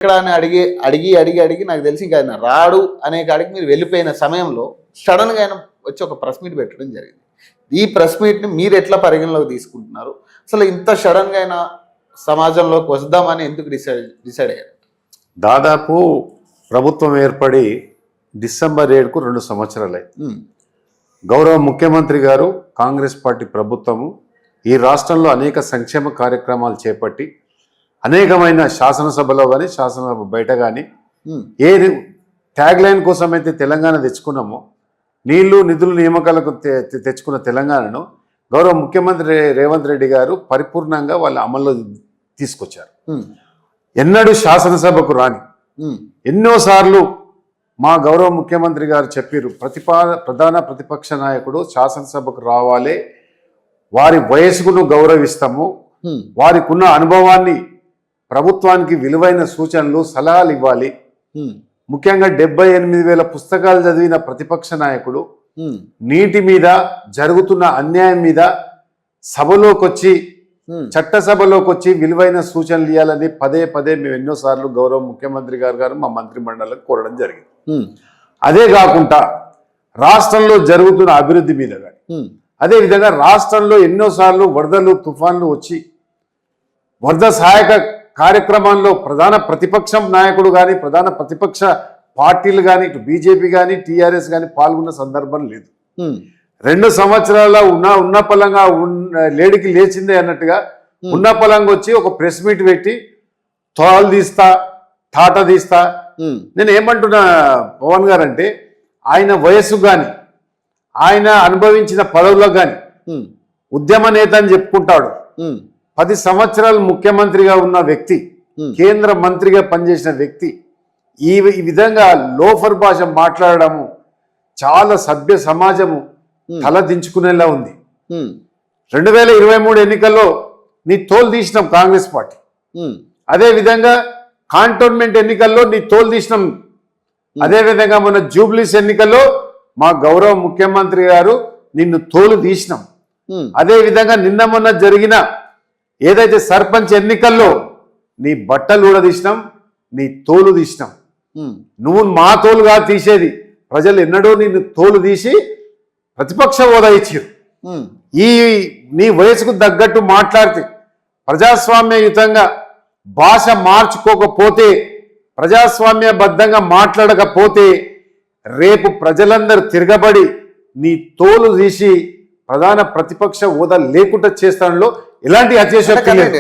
ఇక్కడ అని అడిగి నాకు తెలిసి ఇంకా ఆయన రాడు అనే కాడికి మీరు వెళ్ళిపోయిన సమయంలో సడన్గా ఆయన వచ్చి ఒక ప్రెస్ మీట్ పెట్టడం జరిగింది. ఈ ప్రెస్ మీట్ని మీరు ఎట్లా పరిగణలోకి తీసుకుంటున్నారు? అసలు ఇంత సడన్గా ఆయన సమాజంలోకి వద్దామని ఎందుకు డిసైడ్ అయ్యారు? దాదాపు ప్రభుత్వం ఏర్పడి డిసెంబర్ 7కు 2 సంవత్సరాలే. గౌరవ ముఖ్యమంత్రి గారు, కాంగ్రెస్ పార్టీ ప్రభుత్వము ఈ రాష్ట్రంలో అనేక సంక్షేమ కార్యక్రమాలు చేపట్టి అనేకమైన శాసనసభలో కానీ శాసనసభ బయట కానీ ఏ ట్యాగ్ లైన్ కోసం అయితే తెలంగాణ తెచ్చుకున్నామో, నీళ్లు నిధులు నియామకాలకు తెచ్చుకున్న తెలంగాణను గౌరవ ముఖ్యమంత్రి రేవంత్ రెడ్డి గారు పరిపూర్ణంగా వాళ్ళ అమల్లో తీసుకొచ్చారు. ఎన్నడూ శాసనసభకు రాని ఎన్నోసార్లు మా గౌరవ ముఖ్యమంత్రి గారు చెప్పారు, ప్రధాన ప్రతిపక్ష నాయకుడు శాసనసభకు రావాలి, వారి వయసుకును గౌరవిస్తాము, వారికి ఉన్న అనుభవాన్ని ప్రభుత్వానికి విలువైన సూచనలు సలహాలు ఇవ్వాలి. ముఖ్యంగా 78,000 పుస్తకాలు చదివిన ప్రతిపక్ష నాయకుడు నీటి మీద జరుగుతున్న అన్యాయం మీద సభలోకి వచ్చి చట్టసభలోకి వచ్చి విలువైన సూచనలు ఇవ్వాలని పదే మేము ఎన్నోసార్లు గౌరవ ముఖ్యమంత్రి గారు మా మంత్రి మండలికి కోరడం జరిగింది. అదే కాకుండా రాష్ట్రంలో జరుగుతున్న అభివృద్ధి మీద కానీ, అదేవిధంగా రాష్ట్రంలో ఎన్నోసార్లు వరదలు తుఫాన్లు వచ్చి వరద సహాయక కార్యక్రమాల్లో ప్రధాన ప్రతిపక్షం నాయకుడు కానీ ప్రధాన ప్రతిపక్ష పార్టీలు కానీ ఇటు బీజేపీ కానీ టీఆర్ఎస్ కానీ పాల్గొన్న సందర్భం లేదు. 2 సంవత్సరాల ఉన్న పలంగా లేడికి లేచిందే అన్నట్టుగా ఉన్న పలంగా వచ్చి ఒక ప్రెస్ మీట్ పెట్టి తోలు తీస్తా తాట తీస్తా. నేను ఏమంటున్నా పవన్ గారు అంటే, ఆయన వయస్సు కానీ ఆయన అనుభవించిన పదవులకు కానీ ఉద్యమ నేత అని చెప్పుకుంటాడు. 10 సంవత్సరాలు ముఖ్యమంత్రిగా ఉన్న వ్యక్తి, కేంద్ర మంత్రిగా పనిచేసిన వ్యక్తి ఈ విధంగా లోఫర్ భాష మాట్లాడము చాలా సభ్య సమాజము తలదించుకునేలా ఉంది. 2023 ఎన్నికల్లో నీ తోలు తీసినాం కాంగ్రెస్ పార్టీ, అదేవిధంగా కాంటోన్మెంట్ ఎన్నికల్లో నీ తోలు తీసినాం, అదేవిధంగా మన జూబ్లీస్ ఎన్నికల్లో మా గౌరవ ముఖ్యమంత్రి గారు నిన్ను తోలు తీసినాం, అదేవిధంగా నిన్న మొన్న జరిగిన ఏదైతే సర్పంచ్ ఎన్నికల్లో నీ బట్టలు కూడా తీసినాం, నీ తోలు తీసినాం. నువ్వు మా తోలుగా తీసేది, ప్రజలు ఎన్నడూ నిన్ను తోలు తీసి ప్రతిపక్ష హోదా ఇచ్చారు. ఈ నీ వయసుకు తగ్గట్టు మాట్లాడితే, ప్రజాస్వామ్యయుతంగా భాష మార్చుకోకపోతే, ప్రజాస్వామ్యబద్ధంగా మాట్లాడకపోతే రేపు ప్రజలందరూ తిరగబడి నీ తోలు తీసి ప్రధాన ప్రతిపక్ష హోదా లేకుండా చేస్తానలో ఎలాంటి అత్యాశక్తి లేదు.